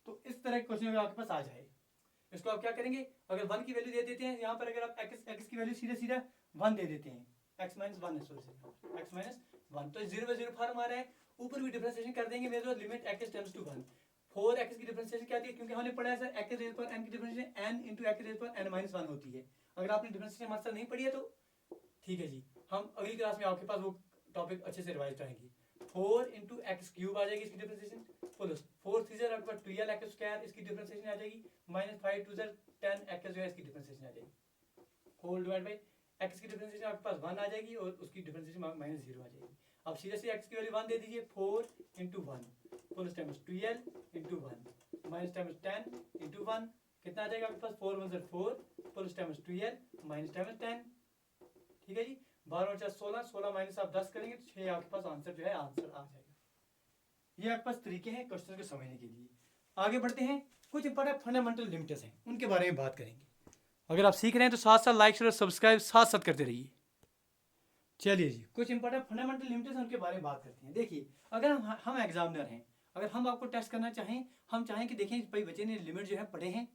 तो इस तरह के क्वेश्चन अगर आपके पास आ जाए, इसको आप क्या करेंगे, अगर 1 की वैल्यू दे देते हैं यहाँ पर, अगर आप x की वैल्यू सीधा सीधा 1 दे देते हैं, x - 1 x - 1, तो 0/0 फॉर्म आ रहा है, ऊपर भी डिफरेंशिएशन कर देंगे मेरे पास, limit x tends to 1, 4x की डिफरेंशिएशन क्या है, क्योंकि हमने पढ़ा है सर x⁴n की डिफरेंशिएशन n × x⁴n - 1 होती है। अगर आपने डिफरेंशिएशन हमारे साथ नहीं पढ़ी है तो ठीक है जी, हम अगली क्लास में आपके पास वो टॉपिक अच्छे से रिवाइज कराएंगे। 4 × x³ आ जाएगी इसकी डिफरेंशिएशन, प्लस 4 3 आपके पास 12x², इसकी डिफरेंशिएशन आ जाएगी, -5 2 10x जो है इसकी डिफरेंशिएशन आ जाएगी, होल डिवाइड बाय x की डिफरेंशिएशन आपके पास 1 आ जाएगी और उसकी डिफरेंशिएशन -0 आ जाएगी। अब सीधे से x की वैल्यू 1 दे दीजिए, 4 × 1 प्लस टाइम्स 12 × 1 माइनस टाइम्स 10 × 1, कितना आ जाएगा आपके पास, 4 1 4 प्लस टाइम्स 12 माइनस टाइम्स 10, ठीक है जी, 12 और 4 16, 16 माइनस आप 10 करेंगे तो 6 आपके पास आंसर जो है आंसर आ जाएगा। ये आपके पास तरीके हैं क्वेश्चन को समझने के लिए। आगे बढ़ते हैं, कुछ इंपॉर्टेंट फंडामेंटल लिमिट्स हैं, उनके बारे में बात करेंगे। अगर आप सीख रहे हैं तो साथ साथ लाइक शेयर और सब्सक्राइब साथ साथ करते रहिए। चलिए जी, कुछ इंपॉर्टेंट फंडामेंटल लिमिट्स हैं, उनके बारे में बात करते हैं। देखिए अगर हम एग्जामिनर हैं, अगर हम आपको टेस्ट करना चाहें, हम चाहें कि देखें भाई बच्चे ने लिमिट जो है पढ़े हैं,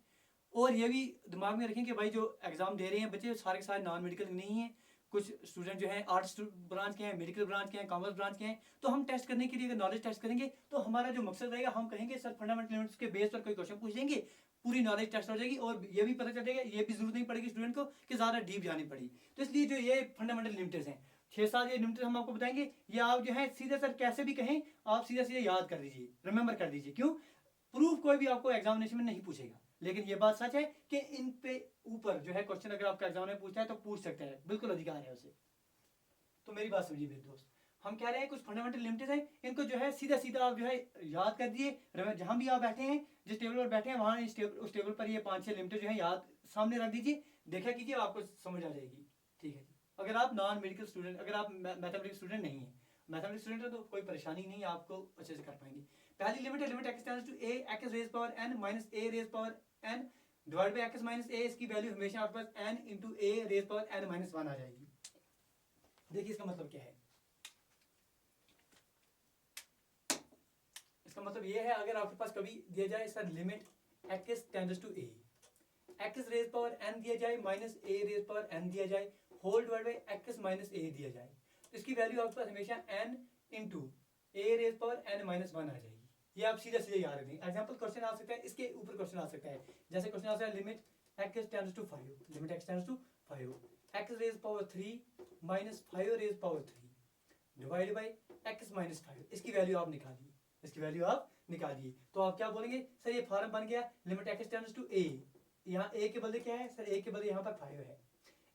और ये भी दिमाग में रखें कि भाई जो एग्जाम दे रहे हैं बच्चे सारे के सारे नॉन मेडिकल नहीं हैं, कुछ स्टूडेंट जो हैं आर्ट्स ब्रांच के हैं, मेडिकल ब्रांच के हैं, कॉमर्स ब्रांच के हैं। तो हम टेस्ट करने के लिए अगर नॉलेज टेस्ट करेंगे तो हमारा जो मकसद रहेगा, हम कहेंगे सर फंडामेंटल लिमिट्स के बेस पर कोई क्वेश्चन पूछ देंगे, पूरी नॉलेज टेस्ट हो जाएगी, और ये भी पता चल जाएगा, ये भी जरूरत नहीं पड़ेगी स्टूडेंट को कि ज़्यादा डीप जानी पड़ी। तो इसलिए जो ये फंडामेंटल लिमिट्स हैं 6-7 ये लिमिट्स हम आपको बताएंगे, ये आप जो है सीधे सर कैसे भी कहें आप सीधे सीधे याद कर दीजिए, रिमेंबर कर दीजिए। क्यों? प्रूफ कोई भी आपको एग्जामिनेशन में नहीं पूछेगा, लेकिन ये बात सच है कि इन पे ऊपर जो है क्वेश्चन अगर आपका एग्जाम में पूछता है तो पूछ सकते हैं, बिल्कुल अधिकार है उसे। तो मेरी बात समझिए मेरे दोस्त, हम कह रहे हैं कुछ फंडामेंटल लिमिट्स हैं, इनको जो है सीधा सीधा आप जो है याद कर दिए, जहां भी आप बैठे हैं, जिस टेबल पर बैठे हैं वहां उस टेबल पर ये 5-6 लिमिट्स जो है याद सामने रख दीजिए, देखा कीजिए, आपको समझ आ जाएगी। ठीक है जी, अगर आप नॉन मेडिकल स्टूडेंट, अगर आप मैथमेटिक्स स्टूडेंट नहीं है, मैथमेटिक्स स्टूडेंट है तो कोई परेशानी नहीं है, आपको अच्छे से कर पाएंगे। पहली लिमिट है limit x tends to a x⁴n minus a⁴n divide by x minus a, इसकी वैल्यू हमेशा आपके पास n × a⁴n-1 आ जाएगी। देखिए इसका मतलब क्या है, इसका मतलब ये है, अगर आपके पास कभी दिया जाए sir limit x tends to A, x raise power N दिया जाए माइनस ए रेज पावर एन दिया जाए whole divide by x minus A दिया जाए, तो इसकी वैल्यू आपके पास हमेशा N into A raise power N minus one आ जाएगी। ये आप सीधे सीधे याद रखेंगे। एग्जाम्पल क्वेश्चन आ सकता है, इसके ऊपर क्वेश्चन आ सकता है, जैसे क्वेश्चन आ सकता है limit x tends to 5, limit x tends to 5, x raise power 3 minus 5 raise power 3 divide by x minus 5, इसकी वैल्यू आप निकालिए, इसकी वैल्यू आप निकालिए। तो आप क्या बोलेंगे सर, ये फॉर्म बन गया लिमिट एक्स टेंड्स टू ए, यहाँ ए के बदले क्या है सर, ए के बदले यहाँ पर 5 है,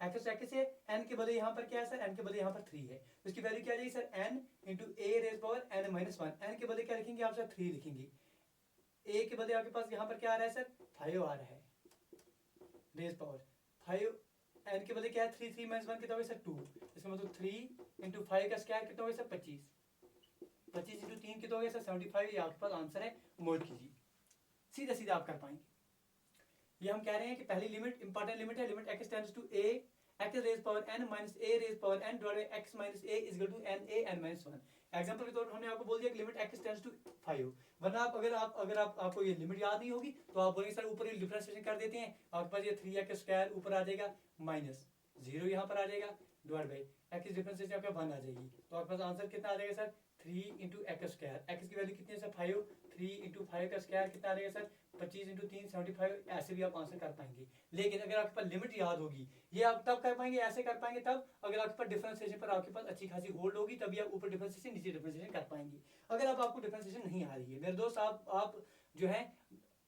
एक्स एक्स है, एन के बदले यहाँ पर क्या है सर, एन के बदले यहाँ पर 3 है, तो इसकी वैल्यू क्या आ जाएगी sir, N into A raise power N minus 1, N के बदले क्या लिखेंगे आप सर 3 लिखेंगे, ए के बदले आपके पास यहाँ पर क्या आ रहा है सर 5 आ रहा है रेज पावर 5, एन के बदले क्या है 3, 3 माइनस 1 कितना होगा सर 2, इसका मतलब 3 इंटू 5 का स्क्वायर कितना होगा सर 25, 25 इंटू 3 कितना हो गया सर 75, ये आपके पास आंसर है, नोट कीजिए, सीधा सीधा आप कर पाएंगे। ये हम कह रहे हैं कि पहली लिमिट इंपॉर्टेंट लिमिट है, limit x tends to A x raise power N minus A raise power n divided by x minus a is equal to n a n minus 1। Example के तौर पर हमने आपको बोल दिया कि लिमिट एक्स टेंड्स टू 5, वरना आप अगर आपको ये लिमिट याद नहीं होगी तो आप बोलेंगे सर ऊपर डिफरेंशिएशन कर देते हैं, आपके पास ये 3x स्क्वायर ऊपर आ जाएगा माइनस 0 यहाँ पर आ जाएगा डिवाइड बाय एक्स डिफरेंशिएशन आपका 1 आ जाएगी, तो आपके पास आंसर कितना आ जाएगा sir 3 into x square, x की वैल्यू कितनी है सर 5, 3 इंटू 5 का स्क्वायर कितना आ जाएगा सर 25 इंटू 3 75, ऐसे भी आप आंसर कर पाएंगे। लेकिन अगर आपके पास लिमिट याद होगी, ये आप तब कर पाएंगे, ऐसे कर पाएंगे तब अगर आपके पास डिफरेंशिएशन पर आपके पास अच्छी खासी होल्ड होगी, तभी आप ऊपर डिफरेंशिएशन नीचे डिफरेंशिएशन कर पाएंगे। अगर आपको डिफरेंशिएशन नहीं आ रही है मेरे दोस्त, आप जो है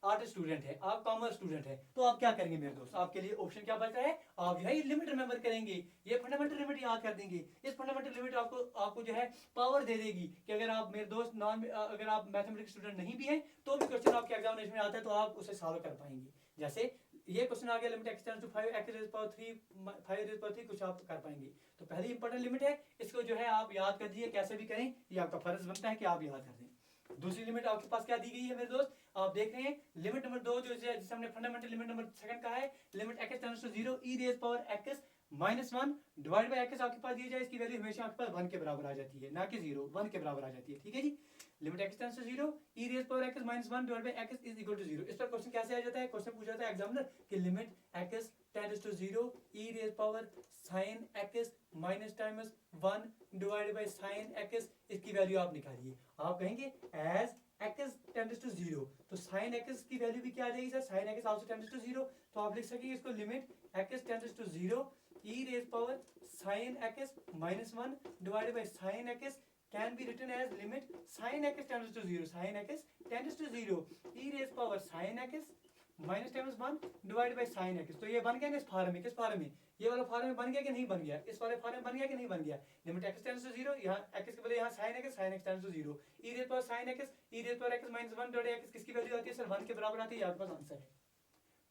आर्ट स्टूडेंट है, आप कॉमर्स स्टूडेंट है, तो आप क्या करेंगे मेरे दोस्त, आपके लिए ऑप्शन क्या बचता है, आप जो है ये लिमिट रिमेंबर करेंगे, ये फंडामेंटल लिमिट याद कर देंगे। इस फंडामेंटल लिमिट आपको जो है पावर दे देगी कि अगर आप मेरे दोस्त अगर आप मैथमेटिक्स स्टूडेंट नहीं भी हैं तो भी क्वेश्चन आपके एग्जामिनेशन में आता है तो आप उसे सॉल्व कर पाएंगे। जैसे ये क्वेश्चन आ गया limit x tends to 5 x raise power 3 5 raise power 3, कुछ आप कर पाएंगे। तो पहली इंपॉर्टेंट लिमिट है, इसको जो है आप याद कर दीजिए, कैसे भी करें ये आपका फर्ज बनता है कि आप याद कर दें। दूसरी लिमिट आपके पास क्या दी गई है मेरे दोस्त, आप देख रहे हैं लिमिट नंबर 2 जो जिसे हमने फंडामेंटल लिमिट नंबर सेकंड कहा है, limit x tends to 0 e raise power x minus 1 divide by x आपके पास दी जाए, इसकी वैल्यू हमेशा आपके पास 1 के बराबर आ जाती है, ना कि 0, 1 के बराबर आ जाती है। ठीक है जी, limit x tends to 0 e raise power x minus 1 divide by X is equal to 0। इस पर क्वेश्चन कैसे आ जाता है, क्वेश्चन पूछा जाता है एग्जामिनर कि limit x tends to 0 e raise power sin x minus times 1 divide by sin x, इसकी वैल्यू आप निकालिए। आप कहेंगे एज x टेंड्स टू 0, तो sin x की वैल्यू भी क्या आ जाएगी sir, sin x also tends to 0, तो आप लिख सकेंगे इसको limit x tends to 0 e raise power sin x minus 1 divided by sin x can be written as limit sin x tends to 0, sin x tends to 0 e raised power sin x minus times 1 divide by sin x। तो ये बन गया ना इस form में, किस form में, ये वाला फॉर्म में बन गया कि नहीं बन गया, इस वाले फॉर्म में बन गया कि नहीं बन गया। लिमिट x टेंड्स टू 0, यहाँ x के बजाय यहाँ sin x tends to 0 e raise power sin x e raise power x minus 1 divide x किसकी वैल्यू आती है सर 1 के बराबर आती है, आपके पास आंसर है।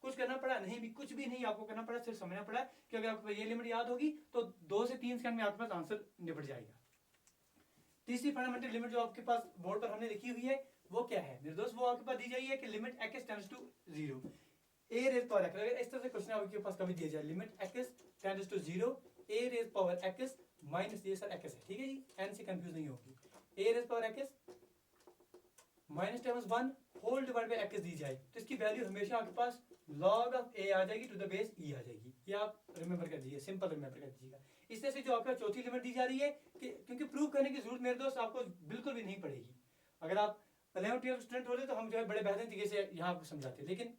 कुछ करना पड़ा नहीं, भी कुछ भी नहीं आपको करना पड़ा, सिर्फ समझना पड़ा कि अगर आपको ये लिमिट याद होगी तो 2 से 3 सेकंड में आपके पास आंसर निपट जाएगा। तीसरी फंडामेंटल लिमिट जो आपके पास बोर्ड पर हमने लिखी हुई है वो क्या है मेरे दोस्त, वो आपके पास दी जाइए कि limit x tends to 0 a raise power x, अगर इस तरह से क्वेश्चन आपके पास कभी दिया जाए limit x tends to 0 a raise power x minus, ये सर x है, ठीक है जी, n से कंफ्यूज नहीं होगी, a raise power x minus times 1 whole divide by x दी जाए, तो इसकी वैल्यू हमेशा आपके पास log ऑफ a आ जाएगी टू द बेस e आ जाएगी। ये आप रिमेंबर कर दीजिए, सिंपल रिमेंबर कर दीजिएगा। इस तरह से जो आपका चौथी लिमिट दी जा रही है कि क्योंकि प्रूव करने की जरूरत मेरे दोस्त आपको बिल्कुल भी नहीं पड़ेगी, अगर आप 11 12 स्टूडेंट होते तो हम जो है बड़े बेहतरीन तरीके से यहाँ आपको समझाते, लेकिन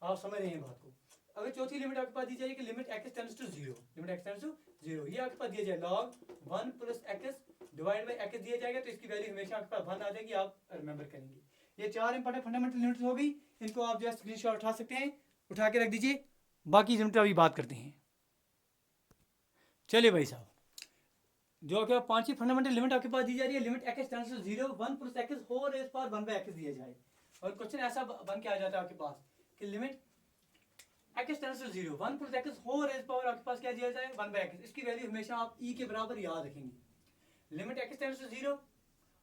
आप समझ रहे हैं बात को। अगर चौथी लिमिट आपके पास दी जाए कि limit x tends to 0, limit x tends to 0, ये आपके पास दिया जाए log 1 plus x divide by x दिया जाएगा, तो इसकी वैल्यू हमेशा आपके पास 1 आ जाएगी, आप रिमेंबर करेंगे। ये 4 इंपॉर्टेंट फंडामेंटल लिमिट्स हो गई, इनको आप जो है स्क्रीनशॉट उठा सकते हैं, उठा के रख दीजिए। बाकी लिमिट अभी बात करते हैं। चलिए भाई साहब, जो आपके पास पांचवी फंडामेंटल लिमिट आपके पास दी जा रही है, limit x tends to 0 1 plus x whole raise power 1 by x दिया जाए, और क्वेश्चन ऐसा बन के आ जाता है आपके पास कि limit x tends to 0 1 plus x whole raise power आपके पास क्या दिया जाए 1 बाय x, इसकी वैल्यू हमेशा आप e के बराबर याद रखेंगे। Limit x tends to 0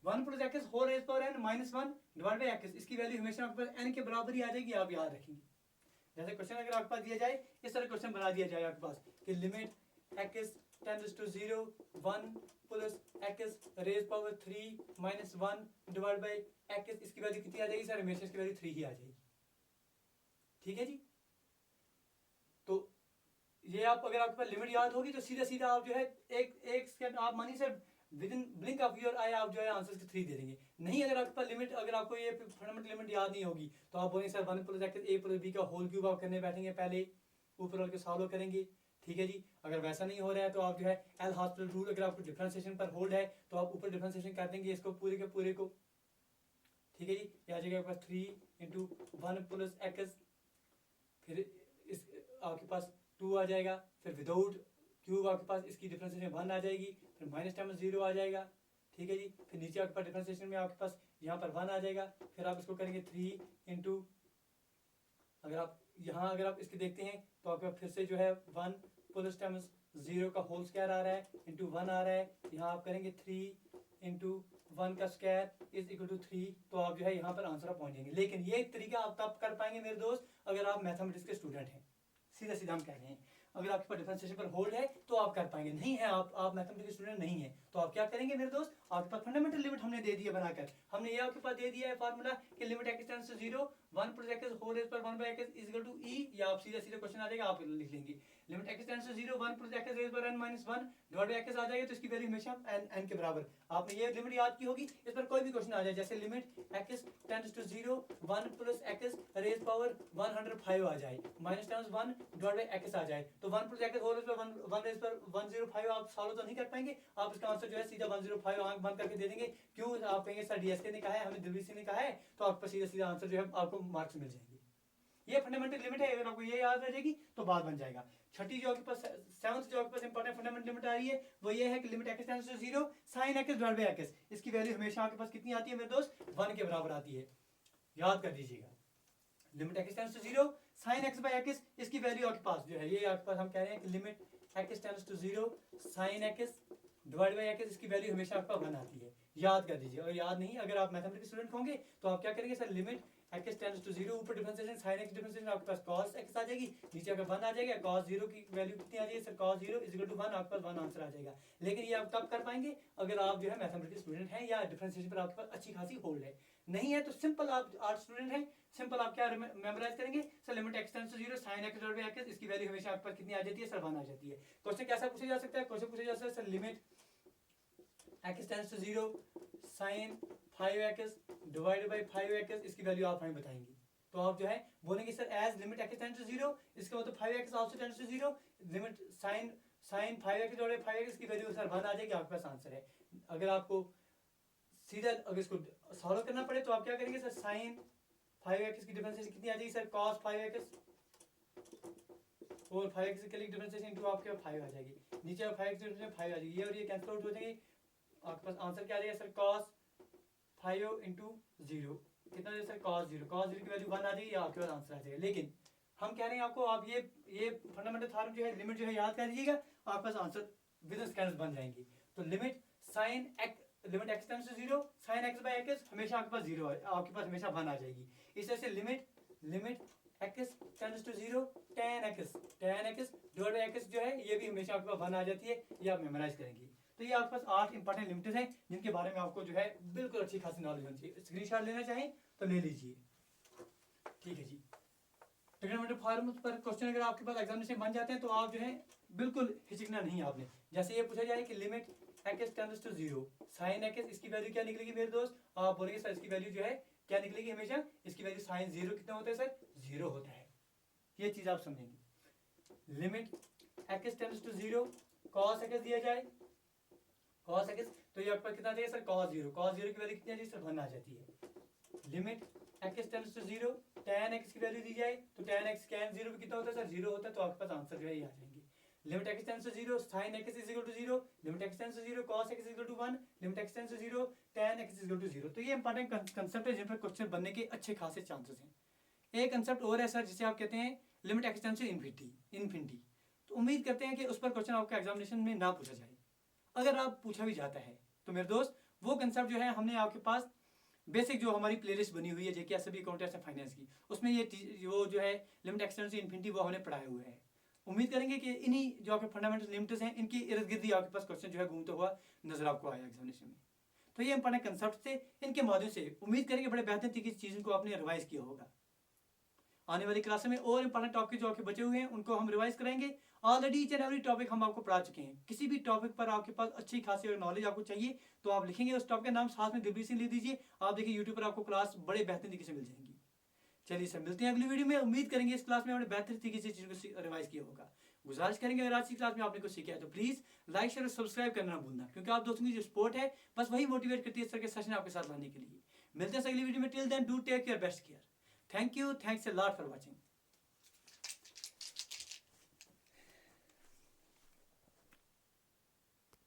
1 plus x whole raise power n minus 1 divide by x, इसकी वैल्यू हमेशा आपके पास n के बराबर ही आ जाएगी, आप याद रखेंगे। जैसे क्वेश्चन अगर आपके पास दिया जाए, इस तरह क्वेश्चन बना दिया जाए आपके पास कि limit x tends to 0 1 plus x raise power 3 minus 1 divide by x, इसकी वैल्यू कितनी आ जाएगी सर, हमेशा इसकी वैल्यू 3 ही आ जाएगी। ठीक है जी। तो ये आप अगर आपके पास लिमिट याद होगी तो सीधा सीधा आप जो है एक सेकंड आप मानिए sir within blink of your eye आप जो है आंसर के 3 दे देंगे। नहीं अगर आपके पास लिमिट, अगर आपको ये फंडामेंटल लिमिट याद नहीं होगी तो आप बोलेंगे सर 1 प्लस एक्स ए प्लस बी का होल क्यूब आप करने बैठेंगे, पहले ऊपर वाले को सॉल्व करेंगे। ठीक है जी। अगर वैसा नहीं हो रहा है तो आप जो है एल हॉस्पिटल रूल, अगर आपको डिफरेंशिएशन पर होल्ड है तो आप ऊपर डिफरेंशिएशन कर देंगे इसको पूरे के पूरे को। ठीक है जी। ये आ जाएगा आपके पास 3 इंटू 1 प्लस एक्स, फिर इस आपके पास 2 आ जाएगा, फिर विदाउट क्यूब आपके पास इसकी डिफरेंशिएशन 1 आ जाएगी, फिर माइनस टाइम 0 आ जाएगा। ठीक है जी। फिर नीचे आपके पास डिफरेंशिएशन में आपके पास यहाँ पर 1 आ जाएगा, फिर आप इसको करेंगे 3 इंटू, अगर आप यहाँ अगर आप इसके देखते हैं तो आपके पास फिर से जो है 1 प्लस टाइम्स 0 का होल स्क्वायर आ रहा है इंटू 1 आ रहा है। यहाँ आप करेंगे 3 इंटू 1 का स्क्वायर इज इक्वल टू 3, तो आप जो है यहाँ पर आंसर पहुंच जाएंगे। लेकिन ये तरीका आप तब कर पाएंगे मेरे दोस्त अगर आप मैथमेटिक्स के स्टूडेंट हैं। सीधा सीधा हम कह रहे हैं, अगर आपके पास डिफरेंशिएशन पर होल्ड है तो आप कर पाएंगे, नहीं है आप मैथमेटिक्स स्टूडेंट नहीं है तो आप क्या करेंगे मेरे दोस्त, आपके पास फंडामेंटल लिमिट हमने दे दिया बनाकर, हमने ये आपके पास दे दिया है फार्मूला कि limit x tends to 0 1 plus X whole raise पर 1 by X is equal to E, या आप सीधा सीधा क्वेश्चन आ जाएगा आप लिख लेंगे limit x tends to 0 1 plus X raise पर n minus 1 divide by X आ जाएगा, तो इसकी वैल्यू हमेशा n के बराबर। आपने ये लिमिट याद की होगी, इस पर कोई भी क्वेश्चन आ जाए जैसे limit x tends to 0 1 plus X raise power 105 आ जाए minus times 1 divide by X आ जाए, तो 1 प्लस एक्स होल रेज़ पर 1 रेज़ पर 105 आप सॉल्व तो नहीं कर पाएंगे, आप इसका आंसर जो है सीधा 105 आंख बंद करके दे देंगे। क्यों? आप कहेंगे सर डीएसके ने कहा है, हमें दिलवीर सिंह ने कहा है, तो आपको सीधा सीधा आंसर जो है आपको मार्क्स मिल जाएंगे। ये फंडामेंटल लिमिट है, अगर आपको ये याद रह जाएगी तो बात बन जाएगा। छठी जो आपके पास सेवंथ जो आपके पास इंपॉर्टेंट फंडामेंटल लिमिट आ रही है वो ये है कि limit x tends to 0 sin x divide by x, इसकी वैल्यू हमेशा आपके पास कितनी आती है मेरे दोस्त, 1 के बराबर आती है, याद कर दीजिएगा। Limit x tends to 0 sin x by x, इसकी वैल्यू आपके पास जो है ये आपके पास हम कह रहे हैं कि limit x tends to 0 sin x divide by x, इसकी वैल्यू हमेशा आपका 1 आती है, याद कर दीजिए। और याद नहीं, अगर आप मैथमेटिक्स स्टूडेंट होंगे तो आप क्या करेंगे sir limit x tends to 0 ऊपर डिफरेंशिएशन sin x डिफरेंशिएशन आपके पास cos x आ जाएगी, नीचे आपका 1 आ जाएगा, cos 0 की वैल्यू कितनी आ जाएगी sir cos 0 is equal to 1, आपके पास 1 आंसर आ जाएगा। लेकिन ये आप तब कर पाएंगे अगर आप जो है मैथमेटिक्स स्टूडेंट हैं या डिफरेंशिएशन पर आपके पास अच्छी खासी होल्ड है, नहीं है तो सिंपल आप आर्ट स्टूडेंट हैं, सिंपल आप क्या मेमोराइज करेंगे sir limit x tends to 0 sin x divide by x, इसकी वैल्यू हमेशा आपके पास कितनी आ जाती है सर 1 आ जाती है। क्वेश्चन कैसा पूछा जा सकता है, क्वेश्चन पूछा जा सकता है sir limit x tends to 0 sin 5x divided by 5x, इसकी वैल्यू आप हमें बताएंगे, तो आप जो है बोलेंगे sir as limit x tends to 0, इसका मतलब 5x also tends to 0, limit sin 5x divided by 5x, इसकी वैल्यू सर 1 आ जाएगी, आपके पास आंसर है। अगर आपको सीधा अगर इसको सॉल्व करना पड़े तो आप क्या करेंगे सर sin 5x की डिफरेंशिएशन कितनी आ जाएगी सर cos 5x, और 5x के लिए डिफरेंशिएशन इनटू आपके 5 आ जाएगी, नीचे 5x डिफरेंशिएशन 5 आ जाएगी, ये और ये कैंसिल आउट हो जाएंगे, आपके पास आंसर क्या आ जाएगा सर cos 5 इंटू 0 कितना है सर cos 0, cos 0 की वैल्यू 1 आ जाएगी, आपके पास आंसर आ जाएगा। लेकिन हम कह रहे हैं आपको आप ये फंडामेंटल थ्योरम जो है लिमिट जो है याद कर लीजिएगा, आपके पास आंसर विद सेकंड्स बन जाएंगे। तो limit sin x limit x tends to 0 sin x by x हमेशा आपके पास 0 है, आपके पास हमेशा 1 आ जाएगी। इस तरह से limit x tends to 0 tan x divide by x जो है ये भी हमेशा आपके पास 1 आ जाती है, ये आप मेमोराइज करेंगे। तो ये आपके पास 8 इंपॉर्टेंट लिमिट्स हैं जिनके बारे में आपको जो है बिल्कुल अच्छी खासी नॉलेज होनी चाहिए। स्क्रीनशॉट लेना चाहें तो ले लीजिए, ठीक है जी। ट्रिग्नोमेट्री फॉर्मूले पर क्वेश्चन अगर आपके पास एग्जामिनेशन बन जाते हैं तो आप जो है बिल्कुल हिचकना नहीं आपने। जैसे ये पूछा जाए कि limit x tends to 0 sin x, इसकी वैल्यू क्या निकलेगी मेरे दोस्त, आप बोलेंगे सर इसकी वैल्यू जो है क्या निकलेगी, हमेशा इसकी वैल्यू sin 0 कितना होता है सर 0 होता है, ये चीज आप समझेंगे। Limit x tends to 0 cos x दिया जाए cos x, तो ये आपका कितना आ जाएगा सर cos 0 की वैल्यू कितनी आ जाएगी सर 1 आ जाती है। Limit x tends to 0 tan x की वैल्यू दी जाए तो tan x tan 0 भी कितना होता है सर 0 होता है, तो आपके पास आंसर जो है ये आ जाएंगे। Limit x tends to 0 sin x is equal to 0, limit x tends to 0 cos x is equal to 1, limit x tends to 0 tan x is equal to 0। तो ये इंपॉर्टेंट कंसेप्ट है जिन पर क्वेश्चन बनने के अच्छे खासे चांसेस हैं। एक कंसेप्ट और है सर जिसे आप कहते हैं limit x tends to infinity, तो उम्मीद करते हैं कि उस पर क्वेश्चन आपका एग्जामिनेशन में ना पूछा जाए, अगर आप पूछा भी जाता है तो मेरे दोस्त वो कंसेप्ट जो है हमने आपके पास बेसिक जो हमारी प्लेलिस्ट बनी हुई है JK SB accountants and finance की, उसमें ये वो जो है limit x tends to infinity वो हमने पढ़ाए हुए हैं। उम्मीद करेंगे कि इन्हीं जो आपके फंडामेंटल लिमिट्स हैं इनकी इर्द गिर्द ही आपके पास क्वेश्चन जो है घूमता हुआ नजर आपको आया एग्जामिनेशन में। तो ये इंपॉर्टेंट कंसेप्ट थे, इनके माध्यम से उम्मीद करेंगे बड़े बेहतर तरीके से चीज़ों को आपने रिवाइज किया होगा। आने वाली क्लास में और इंपॉर्टेंट टॉपिक जो आपके बचे हुए हैं उनको हम रिवाइज करेंगे। Already each and every topic हम आपको पढ़ा चुके हैं। किसी भी टॉपिक पर आपके पास अच्छी खासी नॉलेज आपको चाहिए तो आप लिखेंगे उस टॉपिक का नाम, साथ में दिलप्रीत सिंह लिख दीजिए। आप देखिए यूट्यूब पर आपको क्लास बड़े बेहतरीन तरीके से मिल जाएंगी। चलिए सर, मिलते हैं अगली वीडियो में। उम्मीद करेंगे इस क्लास में हमने बेहतर तरीके से चीज़ों को रिवाइज किया होगा। गुजारिश करेंगे अगर आज की क्लास में आपने कुछ सीखा है तो प्लीज़ लाइक शेयर और सब्सक्राइब करना ना भूलना, क्योंकि आप दोस्तों की जो सपोर्ट है बस वही मोटिवेट करती है इस तरह के सेशन आपके साथ लाने के लिए। मिलते हैं अगली वीडियो में। Till then do take care, best care. Thank you, thanks a lot for watching.